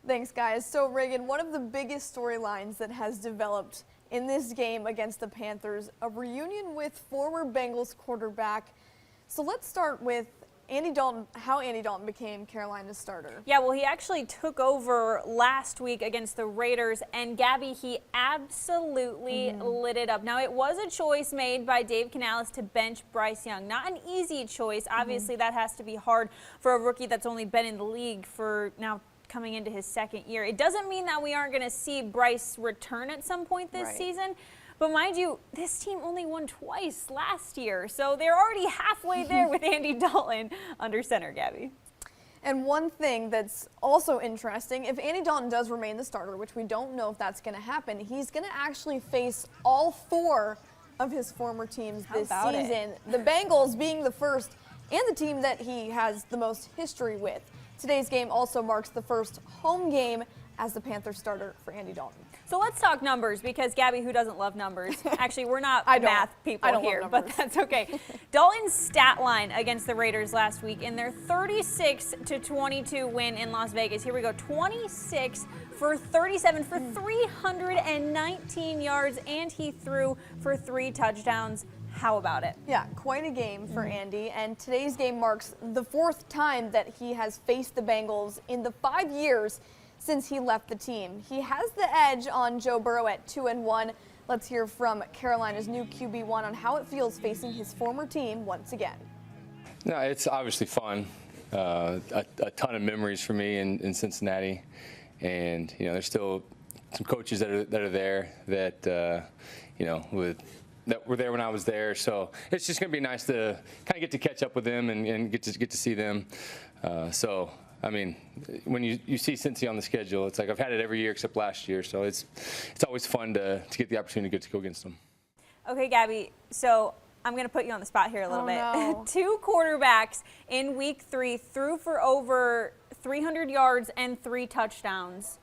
Thanks, guys. So, Reagan, one of the biggest storylines that has developed in this game against the Panthers, a reunion with former Bengals quarterback. So let's start with Andy Dalton, how Andy Dalton became Carolina's starter. Yeah, well, he actually took over last week against the Raiders, and Gabby, he absolutely lit it up. Now, it was a choice made by Dave Canales to bench Bryce Young. Not an easy choice. Obviously, that has to be hard for a rookie that's only been in the league for now coming into his second year. It doesn't mean that we aren't going to see Bryce return at some point this season. But mind you, this team only won twice last year, so they're already halfway there with Andy Dalton under center, Gabby. And one thing that's also interesting, if Andy Dalton does remain the starter, which we don't know if that's going to happen, he's going to actually face all 4 of his former teams this season. The Bengals being the first and the team that he has the most history with. Today's game also marks the first home game as the Panthers starter for Andy Dalton. So let's talk numbers, because Gabby, who doesn't love numbers? Actually, we're not math people here, but that's okay. Dalton's stat line against the Raiders last week in their 36-22 win in Las Vegas. Here we go, 26 for 37 for 319 yards, and he threw for 3 touchdowns. How about it? Yeah, quite a game for Andy, and today's game marks the 4th time that he has faced the Bengals in the 5 years since he left the team. He has the edge on Joe Burrow at 2-1. Let's hear from Carolina's new QB1 on how it feels facing his former team once again. No, it's obviously fun. A ton of memories for me in Cincinnati, and there's still some coaches that are there that that were there when I was there. So it's just going to be nice to kind of get to catch up with them and get to see them. So I mean, when you see Cincy on the schedule, it's like I've had it every year except last year. So it's always fun to get the opportunity to go against them. Okay, Gabby. So I'm going to put you on the spot here a little bit. No. 2 quarterbacks in week 3 threw for over 300 yards and 3 touchdowns.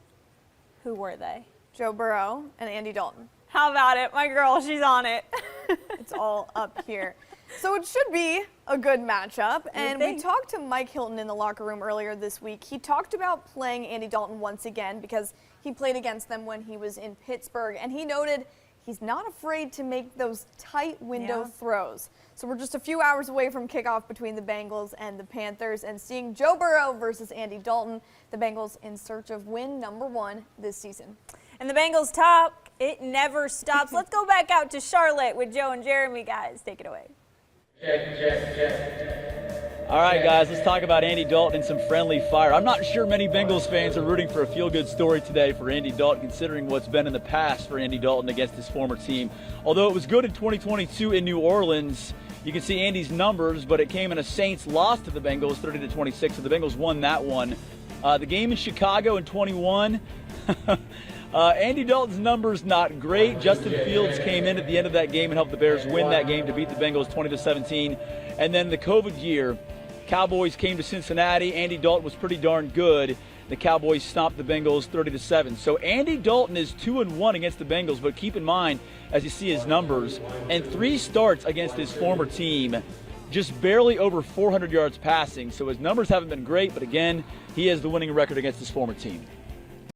Who were they? Joe Burrow and Andy Dalton. How about it? My girl, she's on it. It's all up here. So it should be a good matchup. And we talked to Mike Hilton in the locker room earlier this week. He talked about playing Andy Dalton once again because he played against them when he was in Pittsburgh. And he noted he's not afraid to make those tight window throws. So we're just a few hours away from kickoff between the Bengals and the Panthers, and seeing Joe Burrow versus Andy Dalton, the Bengals in search of win number 1 this season. And the Bengals talk, it never stops. Let's go back out to Charlotte with Joe and Jeremy, guys. Take it away. All right, guys, let's talk about Andy Dalton and some friendly fire. I'm not sure many Bengals fans are rooting for a feel-good story today for Andy Dalton, considering what's been in the past for Andy Dalton against his former team. Although it was good in 2022 in New Orleans, you can see Andy's numbers, but it came in a Saints loss to the Bengals, 30-26, so the Bengals won that one. The game in Chicago in 21, Andy Dalton's numbers not great. Justin Fields came in at the end of that game and helped the Bears win that game to beat the Bengals 20-17. And then the COVID year, Cowboys came to Cincinnati. Andy Dalton was pretty darn good. The Cowboys stomped the Bengals 30-7. So Andy Dalton is 2-1 against the Bengals, but keep in mind, as you see his numbers, and 3 starts against his former team, just barely over 400 yards passing. So his numbers haven't been great, but again, he has the winning record against his former team.